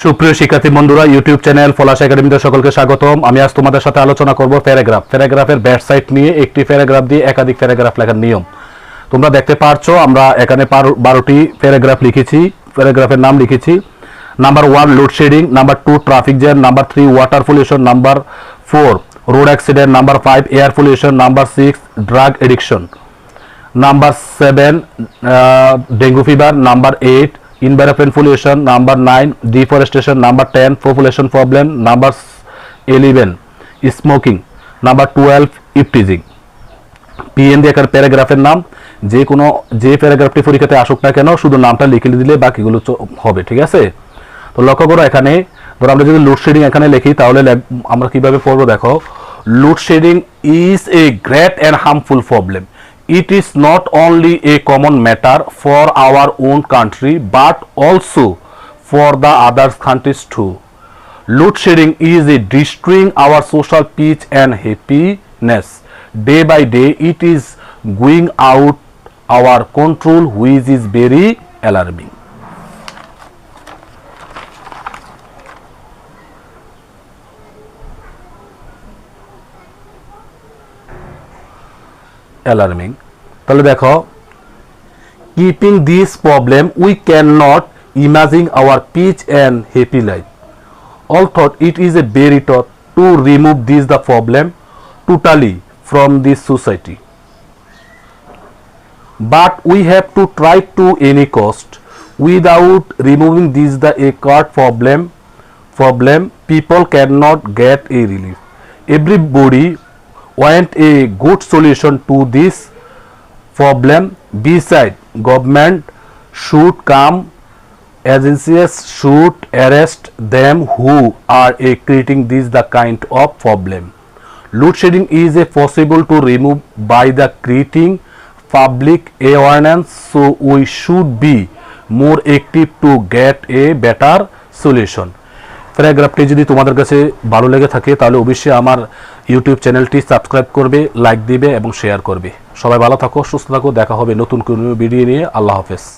সুপ্রিয় শিক্ষার্থী বন্ধুরা, ইউটিউব চ্যানেল ফলাশ একাডেমিতে সকলকে স্বাগতম। আমি আজ তোমাদের সাথে আলোচনা করব প্যারাগ্রাফের ব্যাট সাইড নিয়ে। একটি প্যারাগ্রাফ দিয়ে একাধিক প্যারাগ্রাফ লেখার নিয়ম। তোমরা দেখতে পারছো আমরা এখানে 12টি প্যারাগ্রাফ লিখেছি। প্যারাগ্রাফের নাম লিখেছি number 1 load shedding, number 2 traffic jam, number 3 water pollution, number 4 road accident, number 5 air pollution, number 6 drug addiction, number 7 dengue fever, number 8 environment pollution, number 9 deforestation, number 10 population problem, number 11 smoking, number 12 ifteasing। PN দিয়ে একটা প্যারাগ্রাফের নাম যে প্যারাগ্রাফটি পরীক্ষাতে আসুক না কেন শুধু নামটা লিখে দিলে বাকিগুলো হবে, ঠিক আছে? তো লক্ষ্য করো, এখানে ধরো আমরা যদি লোডশেডিং এখানে লিখি তাহলে আমরা কিভাবে পড়বো দেখো। Load shedding is a great and harmful problem. It is not only a common matter for our own country but also for the other countries too. Load shedding is destroying our social peace and happiness. Day by day it is going out our control, which is very alarming. Alarming. তাহলে দেখো, keeping this problem we cannot imagine our peace and happy life. Although it is a very tough to remove this the problem totally from this society, but we have to try to any cost. Without removing this the acute problem people cannot get a relief. Everybody want a good solution to this problem. Beside, government should come, agencies should arrest them who are creating this the kind of problem. Load shedding is possible to remove by the creating public awareness, so we should be more active to get a better solution. প্যারাগ্রাফটি যদি তোমাদের কাছে ভালো লেগে থাকে তাহলে অবশ্যই আমার YouTube চ্যানেলটি সাবস্ক্রাইব করবে, লাইক দিবে এবং শেয়ার করবে। সবাই ভালো থাকো, সুস্থ থাকো, দেখা হবে নতুন কোনো ভিডিও নিয়ে। আল্লাহ হাফেজ।